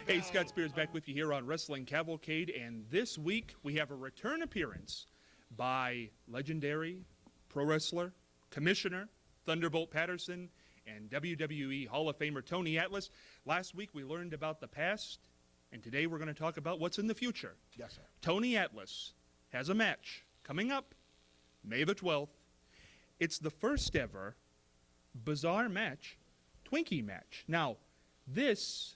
Hey, Scott Spears back with you here on Wrestling Cavalcade, and this week we have a return appearance by legendary pro wrestler, commissioner, Thunderbolt Patterson, and WWE Hall of Famer Tony Atlas. Last week we learned about the past, and today we're going to talk about what's in the future. Yes, sir. Tony Atlas has a match coming up May the 12th. It's the first ever bizarre match, Twinkie match. Now, this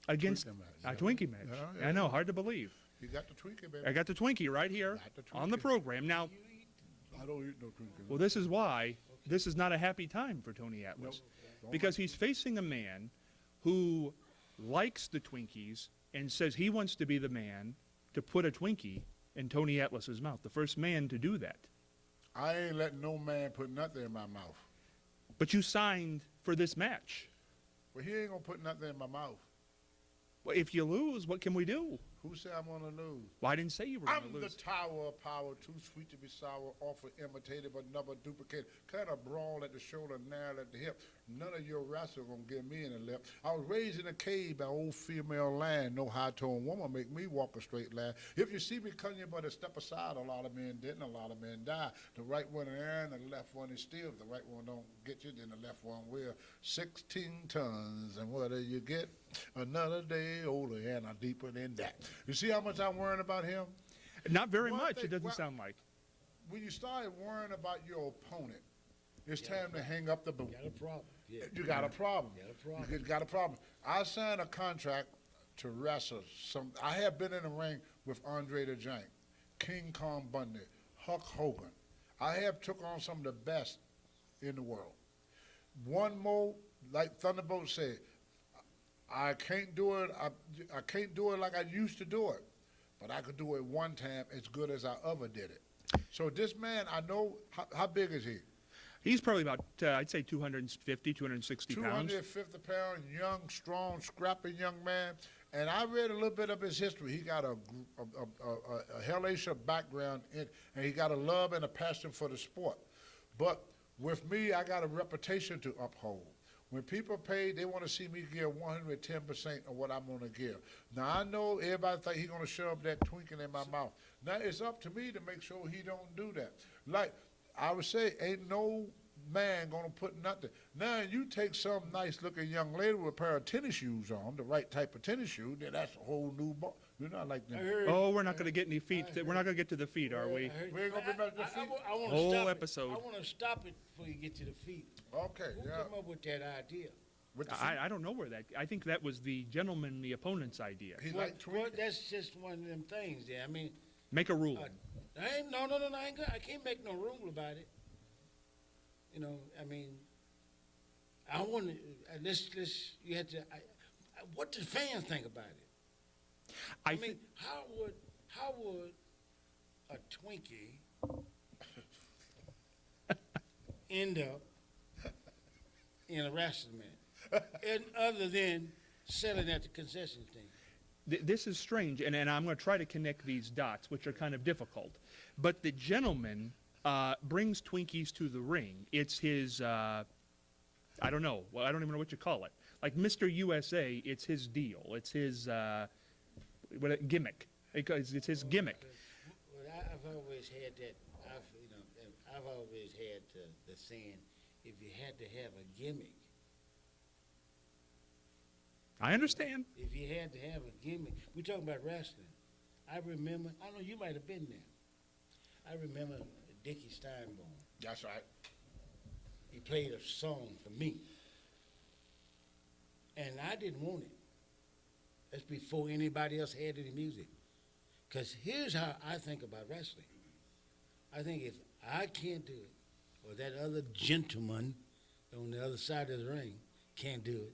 against a Twinkie match. Yeah. I know, hard to believe. You got the Twinkie, baby. I got the Twinkie right here on the program. Now, I don't eat no Twinkie. well, this is why this is not a happy time for Tony Atlas. Nope. Because he's facing a man who likes the Twinkies and says he wants to be the man to put a Twinkie in Tony Atlas's mouth, the first man to do that. I ain't letting no man put nothing in my mouth. But you signed for this match. Well, he ain't gonna put nothing in my mouth. Well, if you lose, what can we do? Who said I'm gonna lose? Well, I didn't say you were going to I'm lose. the tower of power, too sweet to be sour, often imitated but never duplicated. Kind of brawl at the shoulder, narrow at the hip. None of your wrestlers gonna get me in the lip. I was raised in a cave by old female land. No high-toned woman make me walk a straight line. If you see me cutting you but a step aside, a lot of men didn't, a lot of men died. The right one in air and the left one is still. If the right one don't get you, then the left one will. 16 tons, and what do you get? Another day older and I'm deeper than that. You see how much I'm worrying about him? Not very One much, thing- it doesn't well, sound like. When you start worrying about your opponent, it's time to hang up the boot. Got a problem. Yeah. You got a problem. Got a problem. You got a problem. I signed a contract to wrestle some. I have been in the ring with Andre the Giant, King Kong Bundy, Hulk Hogan. I have took on some of the best in the world. One more, like Thunderbolt said, I can't do it. I can't do it like I used to do it, but I could do it one time as good as I ever did it. So this man, I know how big is he? He's probably about, I'd say 250, 260 pounds. 250 pound, young, strong, scrappy young man. And I read a little bit of his history. He got a hellacious background, and he got a love and a passion for the sport. But with me, I got a reputation to uphold. When people pay, they want to see me give 110% of what I'm going to give. Now, I know everybody think he's going to shove that twinkle in my mouth. Now, it's up to me to make sure he don't do that. Like I would say, ain't no man going to put nothing. Now, you take some nice-looking young lady with a pair of tennis shoes on, the right type of tennis shoe, then that's a whole new ball. You're not like them. Oh, we're not going to get any feet. We're not going to get to the feet, are we? We ain't going to be back to the feet. I wanna Whole stop episode. It. I want to stop it before you get to the feet. Okay, Who yeah. came up with that idea? With the feet. I don't know where that, I think that was the gentleman, the opponent's idea. He Well, like twinkle. that's just one of them things there. I mean, Make a rule. I ain't, no, I ain't I can't make no rule about it. You know, I mean, I want to, let's, you have to, what do fans think about it? I mean, how would a Twinkie end up in a wrestling match, and other than selling at the concession stand? This is strange, and I'm going to try to connect these dots, which are kind of difficult. But the gentleman brings Twinkies to the ring. It's his, I don't know. Well, I don't even know what you call it. Like Mr. USA, it's his deal. It's his gimmick. It's his gimmick. Well, I've always had that. I've always had the saying, if you had to have a gimmick. I understand. If you had to have a gimmick, we're talking about wrestling. I remember, I don't know, you might have been there. I remember Dickie Steinborn. That's right. He played a song for me. And I didn't want it. That's before anybody else had any music. Because here's how I think about wrestling. I think if I can't do it, or that other gentleman on the other side of the ring can't do it,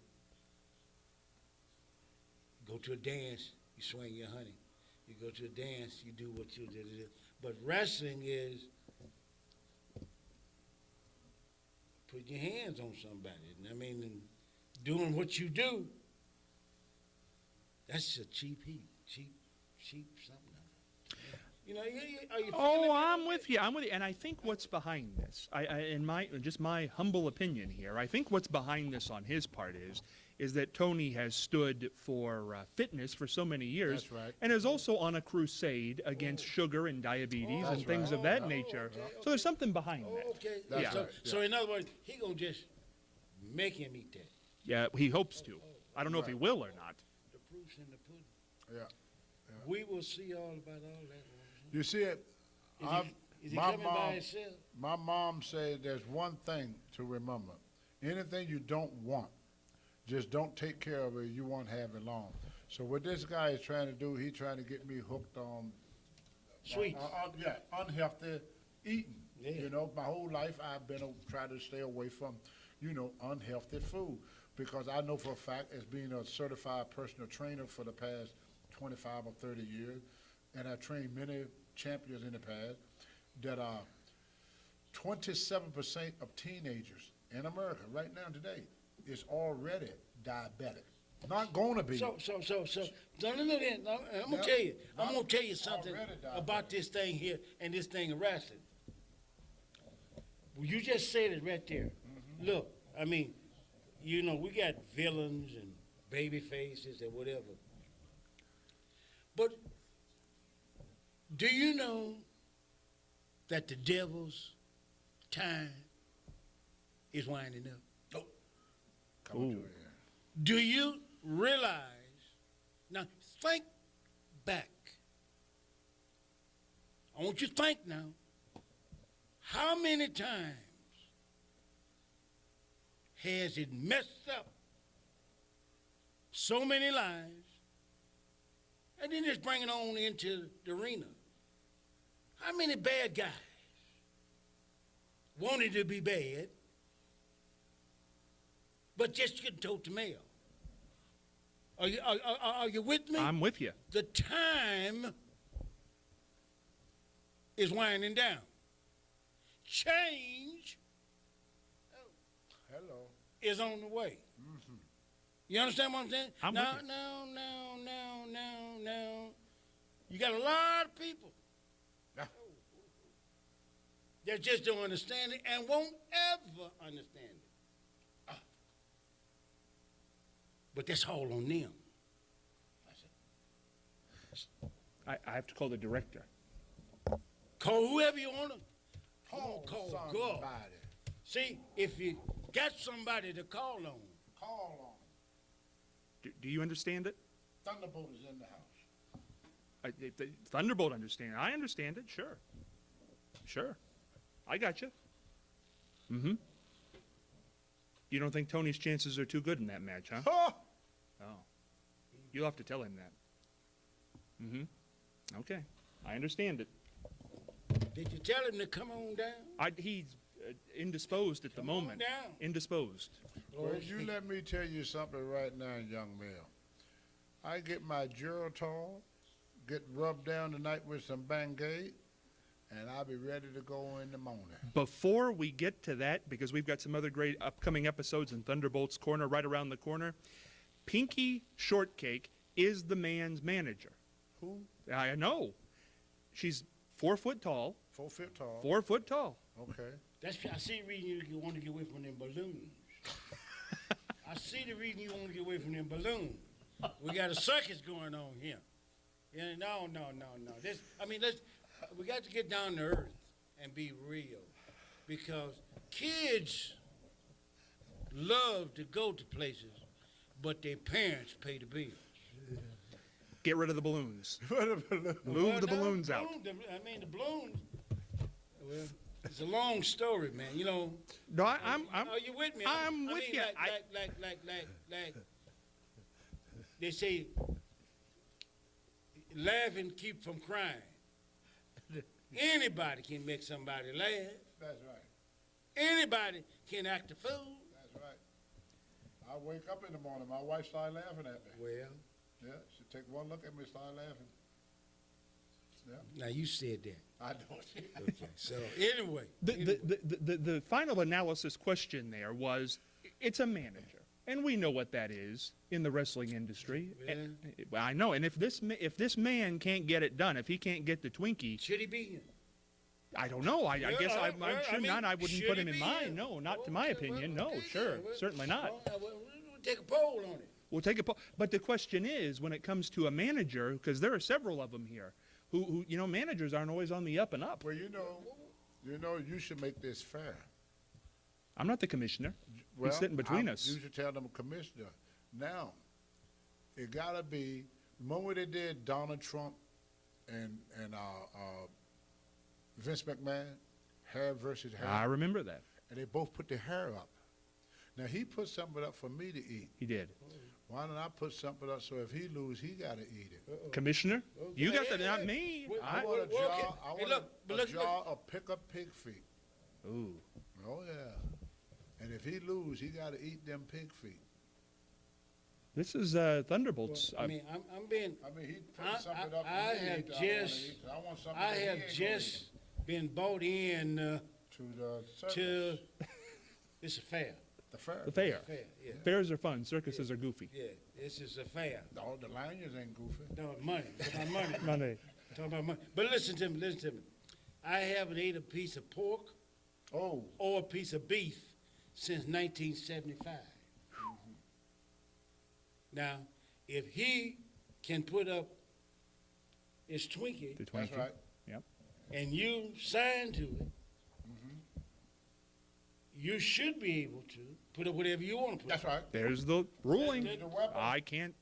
go to a dance, you swing your honey. You go to a dance, you do what you do. But wrestling is putting your hands on somebody. I mean, and doing what you do. That's a cheap heat, cheap something. You know, are you? Oh, I'm with you. And I think what's behind this, in my humble opinion here, I think what's behind this on his part is that Tony has stood for fitness for so many years. That's right. And is also on a crusade against sugar and diabetes and That's things right. of that nature. So there's something behind that. Okay. That's so, right, yeah. so in other words, he gonna just make him eat that. Yeah, he hopes to. I don't know if he will or not. The proof's in the pudding. Yeah. We will see all about all that. You see it? Is he my coming mom, by himself? My mom said there's one thing to remember. Anything you don't want, just don't take care of it. You won't have it long. So what this guy is trying to do, he's trying to get me hooked on Sweets. unhealthy eating. Yeah. You know, my whole life I've been trying to stay away from, unhealthy food because I know for a fact, as being a certified personal trainer for the past 25 or 30 years, and I trained many champions in the past, that 27% of teenagers in America right now today is already diabetic. Not going to be. So, no, I'm gonna tell you. I'm gonna tell you something Already diabetic. about this thing here and this thing of wrestling. Well, you just said it right there. Look, I mean, we got villains and baby faces and whatever. But do you know that the devil's time is winding up? Coming to Ooh. it, yeah. Do you realize? Now, think back. I want you to think now. How many times has it messed up so many lives? And then just bring it on into the arena. How many bad guys wanted to be bad, but just couldn't tote the mail? Are you with me? I'm with you. The time is winding down. Change Hello. is on the way. You understand what I'm saying? I'm now, with you. now. You got a lot of people Yeah. that just don't understand it and won't ever understand it. But that's all on them. I have to call the director. Call whoever you want to. Call Call somebody. God. See, if you got somebody to call on, Call on. Do you understand it? Thunderbolt is in the house. The Thunderbolt understand. I understand it. Sure. I got you. Mm-hmm. You don't think Tony's chances are too good in that match, huh? Huh? Oh. You'll have to tell him that. Mm-hmm. Okay. I understand it. did you tell him to come on down? He's indisposed at the Come on moment. down. Indisposed. Well, you let me tell you something right now, young man. I get my Geritol, get rubbed down tonight with some Bengay, and I'll be ready to go in the morning. Before we get to that, because we've got some other great upcoming episodes in Thunderbolt's Corner right around the corner, Pinky Shortcake is the man's manager. Who? I know. She's 4 foot tall. 4 foot tall. 4 foot tall. Okay. I see the reason you want to get away from them balloons. I see the reason you want to get away from them balloons. We got a circus going on here. Yeah, no. We got to get down to earth and be real, because kids love to go to places, but their parents pay the bills. Get rid of the balloons. What a balloon. Move the balloons out. The balloons. Well, it's a long story, man. No, I'm Are you with me? I'm with you. Like they say, laughing keep from crying. Anybody can make somebody laugh. That's right. Anybody can act a fool. That's right. I wake up in the morning, my wife started laughing at me. Well, Yeah, she take one look at me, start laughing. Yeah, now you said that. I know. Okay. So anyway, the final analysis question there was, it's a manager, and we know what that is in the wrestling industry. Yeah. Well, I know, and if this man can't get it done, if he can't get the Twinkie, should he be here? I don't know. I guess I'm well, sure I mean, not. I wouldn't should put he him in be mind. here? No, not to my opinion. No, Okay, sure, well, certainly not. well, We'll take a poll on it. We'll take a poll. But the question is, when it comes to a manager, because there are several of them here, who managers aren't always on the up and up. Well, you should make this fair. I'm not the commissioner. Well, He's sitting between You us. should tell them, Commissioner. Now, it gotta be. Remember they did Donald Trump and Vince McMahon, hair versus hair, I remember that. and they both put their hair up. Now he put something up for me to eat. He did. Why don't I put something up so if he lose, he gotta eat it? Commissioner, you got the, not Hey, me. well, I want a well, okay. jar. I Hey, want look, but a look, jar of pickup pig feet. Ooh. Oh yeah. And if he lose, he gotta eat them pig feet. This is Thunderbolts. I mean, I'm being. I mean, he I- put something up. I for me to have eat that I wanna just- eat, 'cause I want something I that he have ain't gonna just been bought in eat. To the circus. to. It's a fair. The fair. the fair. Fair, yeah. Fairs are fun. Circuses are goofy. Yeah, this is a fair. All the lanyards ain't goofy. No money. Talk about money. Money. Talk about money. But listen to me. Listen to me. I haven't ate a piece of pork Oh, or a piece of beef since 1975. Now, if he can put up his Twinkie The that's 20. right. Yep. and you sign to it, you should be able to put up whatever you want to put That's up. right. There's the ruling. There's the weapon. I can't,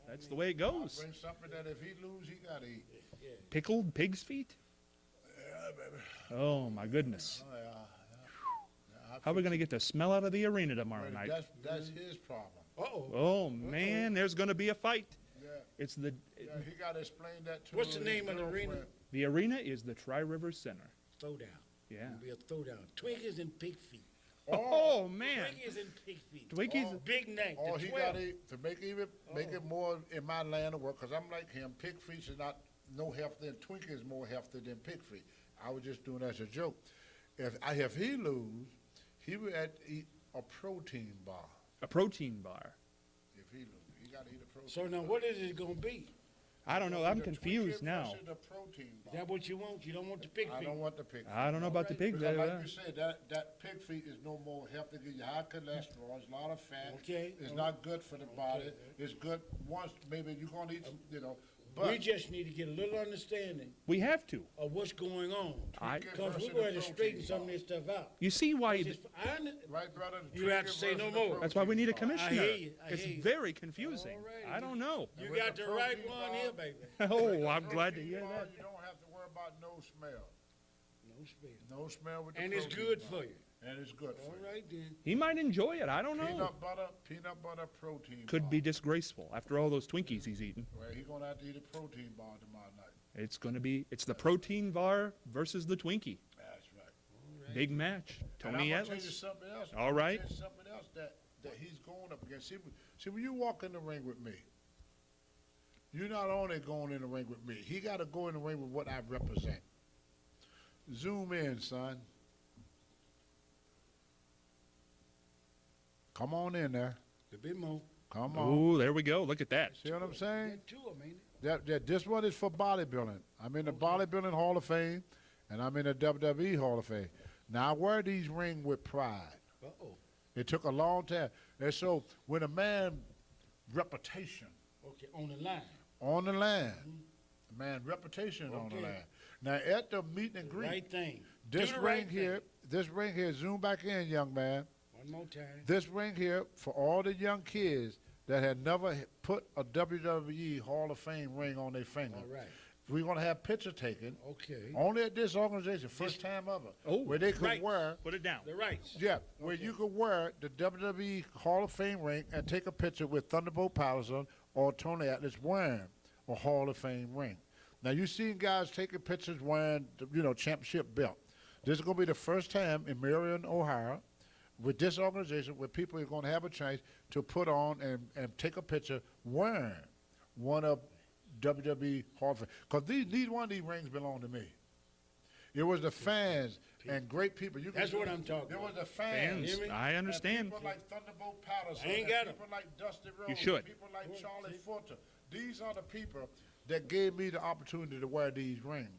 that's the way it goes. Bring something that if he lose, he gotta eat. Pickled pig's feet? Yeah, baby. Oh, my goodness. Oh, yeah. How are we going to get the smell out of the arena tomorrow night? That's his problem. Uh-oh. Oh, man, there's going to be a fight. Yeah. It's Yeah, he gotta explain that to What's the his name of the arena? girlfriend. the arena is the Tri-River Center. Throwdown. Yeah. It'll be a throwdown. Twinkies and pig feet. Oh, man. Twinkies and pig feet. Twinkies. Big neck. All the he 12. gotta eat, to make it more in my line of work, because I'm like him, pig feet is not no healthy, and Twinkie is more healthy than pig feet. I was just doing that as a joke. If he lose, he would have to eat a protein bar. A protein bar. If he lose, he gotta eat a protein So now bar. what is it gonna be? I don't know. I'm The confused Twinkie now. versus the protein Is bar. that what you want? You don't want the pig I feet? don't want the pig feet. I don't know about the pigs. Because like you said, that pig feet is no more healthy. Give you high cholesterol. It's a lot of fat. Okay. It's not good for the body. It's good once maybe you're gonna eat some, But We just need to get a little understanding We have to. of what's going on. I- Because versus we're going the to straighten protein some of bar. this stuff out. You see why? right, brother. the You have to Twinkie say no versus the more. That's why we need a protein bar. commissioner. I hear you. I It's hear you. very confusing. All right. I don't know. You with got the the right protein one bar- here, baby. Oh, I'm glad to Protein hear bar, that. You don't have to worry about no smell. No spell. No smell with the And it's protein good bar. for you. And it's good All for you. right then. He might enjoy it. I don't know. Peanut butter protein Could bar. be disgraceful after all those Twinkies he's eaten. Well, he's gonna have to eat a protein bar tomorrow night. It's the protein bar versus the Twinkie. That's right. Big match. And Tony I'm gonna tell you Atlas. something else. All I'm gonna right. tell you something else that he's going up against. See, when you walk in the ring with me, you're not only going in the ring with me. He got to go in the ring with what I represent. Zoom in, son. Come on in there. A bit more. Come on. Oh, there we go. Look at that. See what I'm saying? That two of them, ain't it? This one is for bodybuilding. I'm in the Bodybuilding Hall of Fame, and I'm in the WWE Hall of Fame. Now, I wear these rings with pride. Uh-oh. It took a long time. And so when a man reputation Okay, on the line. on the line, a man reputation on the Okay. line. Now at the meet and greet, Right thing. this Do the ring right here, zoom back in, young man. One more time. This ring here for all the young kids that had never put a WWE Hall of Fame ring on their finger. All right. We're gonna have picture taken Okay. only at this organization, first time ever, Oh, where they could right. wear. Put it down. The rights. Yeah, where you could wear the WWE Hall of Fame ring and take a picture with Thunderbolt Patterson or Tony Atlas wearing a Hall of Fame ring. Now you seen guys taking pictures wearing, championship belt. This is going to be the first time in Marion, Ohio, with this organization where people are going to have a chance to put on and take a picture wearing one of WWE Hall of Fame. Because neither one of these rings belong to me. It was the fans and great people. That's what I'm talking It was about. the fans. Fans, hear me? I And understand. people like Thunderbolt Patterson. I ain't and got 'em. people like Dusty Rhodes. You should. People like Charlie Furter. These are the people that gave me the opportunity to wear these rings.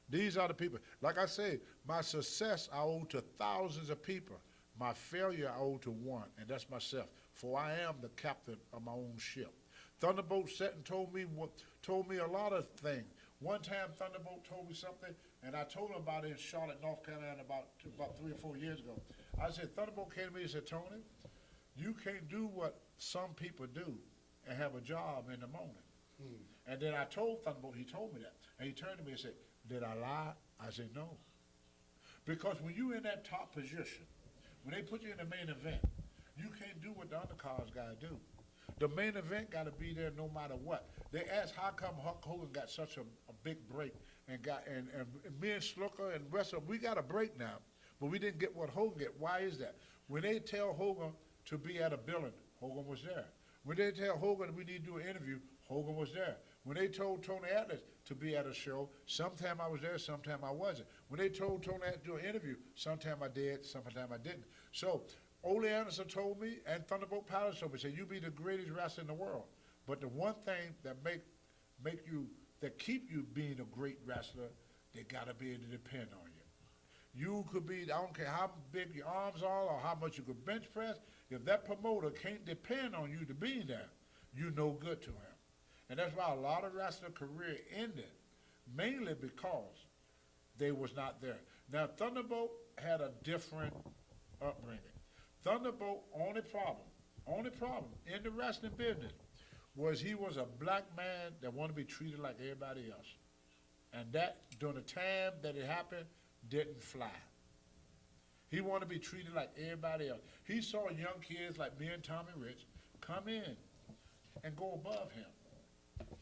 These are the people. Like I say, my success I owe to thousands of people. My failure I owe to one, and that's myself. for I am the captain of my own ship. Thunderbolt sat and told me a lot of things. One time Thunderbolt told me something, and I told him about it in Charlotte, North Carolina, about 3 or 4 years ago. I said, Thunderbolt came to me and said, Tony, you can't do what some people do and have a job in the morning. And then I told Thunderbolt, he told me that. And he turned to me and said, did I lie? I said, no. Because when you're in that top position, when they put you in the main event, you can't do what the undercards got to do. The main event got to be there no matter what. They asked how come Hulk Hogan got such a big break and me and Slooker and Wrestle, we got a break now, but we didn't get what Hogan get. Why is that? When they tell Hogan to be at a building, Hogan was there. When they tell Hogan we need to do an interview, Hogan was there. When they told Tony Atlas to be at a show, sometime I was there, sometime I wasn't. When they told Tony Atlas to do an interview, sometime I did, sometime I didn't. So Ole Anderson told me, and Thunderbolt Patterson told me, said, you be the greatest wrestler in the world. But the one thing that that keep you being a great wrestler, they got to be able to depend on you. You could be, I don't care how big your arms are or how much you could bench press, if that promoter can't depend on you to be there, you no good to him. And that's why a lot of wrestler career ended, mainly because they was not there. Now, Thunderbolt had a different upbringing. Thunderbolt, only problem in the wrestling business was he was a black man that wanted to be treated like everybody else. And that, during the time that it happened, didn't fly. He wanted to be treated like everybody else. He saw young kids like me and Tommy Rich come in and go above him.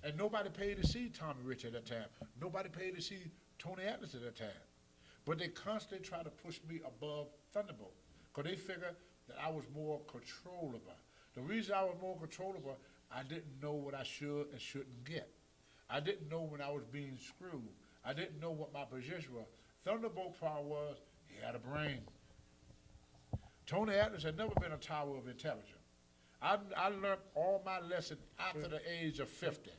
And nobody paid to see Tommy Rich at that time. Nobody paid to see Tony Atlas at that time. But they constantly tried to push me above Thunderbolt because they figured that I was more controllable. The reason I was more controllable, I didn't know what I should and shouldn't get. I didn't know when I was being screwed. I didn't know what my position was. Thunderbolt's problem was he had a brain. Tony Atlas had never been a tower of intelligence. I learned all my lessons after the age of 50.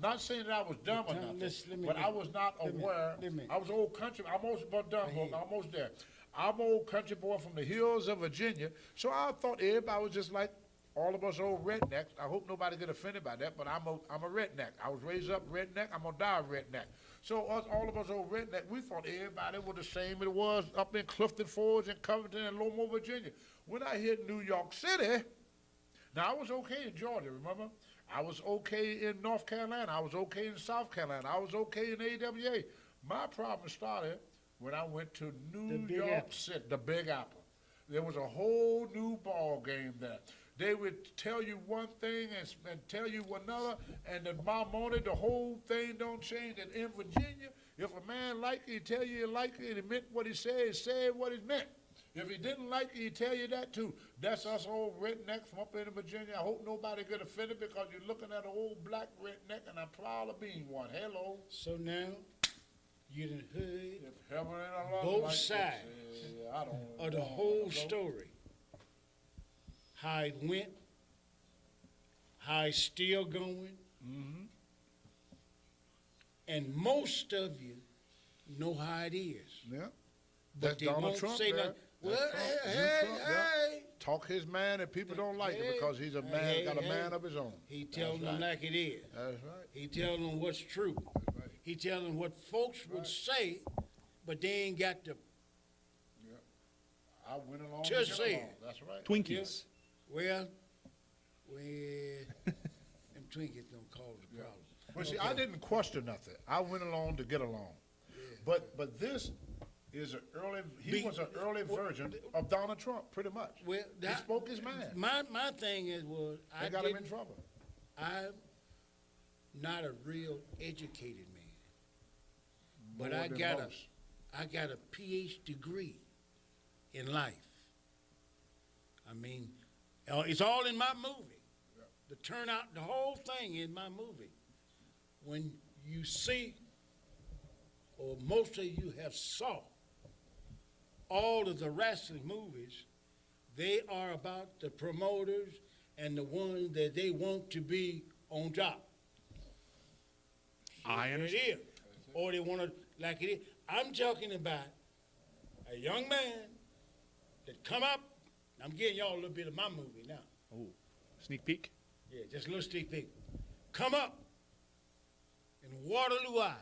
Not saying that I was dumb or nothing, but I was not aware. I was old country. I'm almost done, I'm almost there. I'm an old country boy from the hills of Virginia, so I thought everybody was just like all of us old rednecks. I hope nobody get offended by that, but I'm a redneck. I was raised up redneck. I'm gonna die a redneck. So all of us old redneck, we thought everybody was the same it was up in Clifton Forge and Covington and Longmore, Virginia. When I hit New York City, now I was okay in Georgia, remember? I was okay in North Carolina. I was okay in South Carolina. I was okay in AWA. My problem started when I went to New York City, the Big Apple. There was a whole new ball game there. They would tell you one thing and tell you another, and the morning the whole thing don't change. And in Virginia, if a man liked it, he tell you he liked it, and he meant what he said what he meant. If he didn't like it, he'd tell you that too. That's us old rednecks from up in Virginia. I hope nobody get offended because you're looking at an old black redneck, and I'm proud of being one. Hello. So now, you done heard If heaven ain't a lot both like sides this, of the whole story. How it went, how it's still going. Mm-hmm. And most of you know how it is. Yeah. But That's they Donald won't Trump say there. nothing. Well, That's Trump, yeah. hey. Talk his man, and people don't like it because he's a man, got a man of his own. He telling That's them right. like it is. That's right. He telling them what's true. That's right. He telling them what folks would say, but they ain't got the, I went along Just to say get it. along. That's right. Twinkies. well, them Twinkies don't cause the problem. Well, see, I didn't question nothing. I went along to get along. But this is he was an early version of Donald Trump, pretty much. Well, He spoke his mind. My thing is, They got him in trouble. I'm not a real educated man, but More I than got most. I got a PhD degree in life. I mean, it's all in my movie. The turnout, the whole thing in my movie. When you see, or most of you have saw, all of the wrestling movies, they are about the promoters and the ones that they want to be on top. I It understand. is. Or they want to, like it is. I'm talking about a young man that come up. I'm getting y'all a little bit of my movie now. Oh. Sneak peek. Yeah, just a little sneak peek. Come up in Waterloo, Iowa.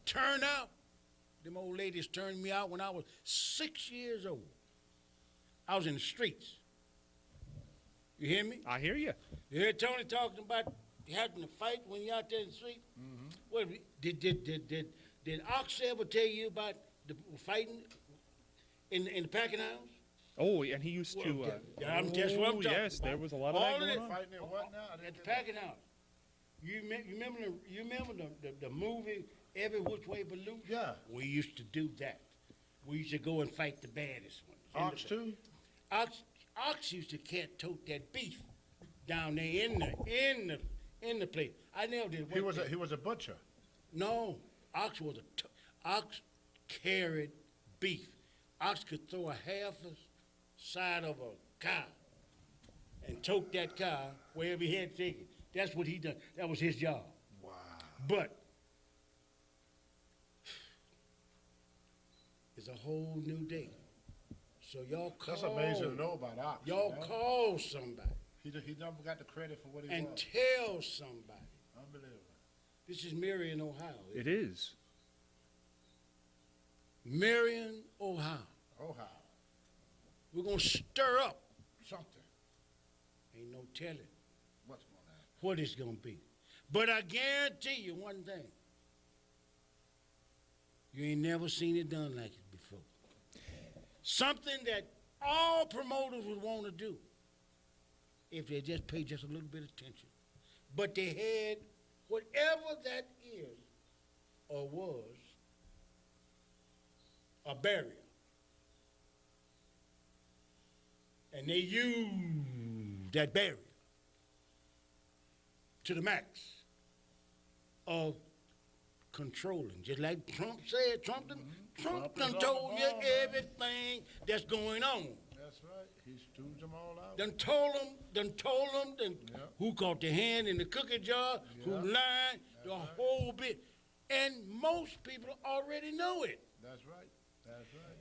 Turn out. Them old ladies turned me out when I was 6 years old. I was in the streets. You hear me? I hear you. You hear Tony talking about having to fight when you're out there in the street? Mm-hmm. Well, did Ox ever tell you about the fighting in the packing house? Oh, and he used to. That's what I'm talking yes, about. there was a lot of that going on. Fighting in what now? At the packing house. You remember the movie Every Which Way But Loose? Yeah. We used to do that. We used to go and fight the baddest ones. Ox too? Ox used to tote that beef down there in the place. I never did. He was a butcher. No, Ox carried beef. Ox could throw a half a side of a cow and tote that cow wherever he had to take it. That's what he done. That was his job. Wow. But it's a whole new day. So y'all call. That's amazing to know about Ox. Y'all call somebody. He never got the credit for what he and was. tell somebody. Unbelievable. This is Marion, Ohio. It is. Marion, Ohio. Ohio. We're going to stir up. Something. Ain't no telling What's going to happen? what it's going to be. But I guarantee you one thing. You ain't never seen it done like it before. Something that all promoters would want to do if they just paid just a little bit of attention. But they had whatever that is or was a barrier. And they used that barrier to the max of controlling. Just like Trump said, Trump done told you everything that's going on. That's right. He stewed them all out. Done told them who caught the hand in the cookie jar, who lied, the whole bit. And most people already know it. That's right. That's right.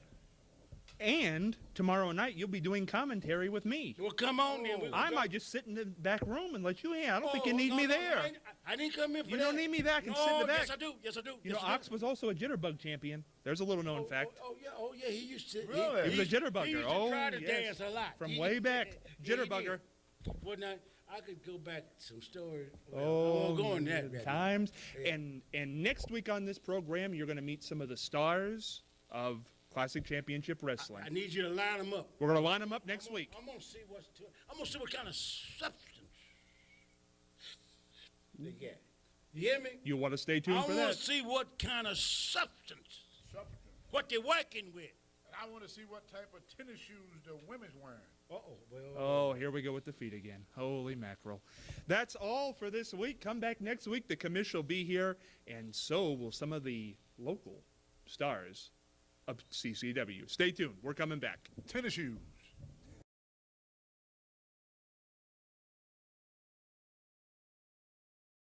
And tomorrow night you'll be doing commentary with me. Well, come on then. I might just sit in the back room and let you in. I don't think you need me no, there. I didn't come in for You that. don't need me back and sit in the back. Yes, I do. Yes, I do. You know, Ox was also a jitterbug champion. There's a little known fact. Oh, yeah. He used to. Really? He was a jitterbugger. He used to try to dance a lot. From way back, jitterbugger. Well, now, I could go back some stories. Oh, I won't go in that right now. times. Yeah. And next week on this program, you're going to meet some of the stars of Classic Championship Wrestling. I need you to line them up. We're going to line them up next week. I'm gonna see what kind of substance they got. You hear me? You want to stay tuned for I want that. to see what kind of substance, what they're working with. And I want to see what type of tennis shoes the women's wearing. Oh, here we go with the feet again. Holy mackerel. That's all for this week. Come back next week. The commission will be here, and so will some of the local stars of CCW. Stay tuned. We're coming back. Tennis shoes.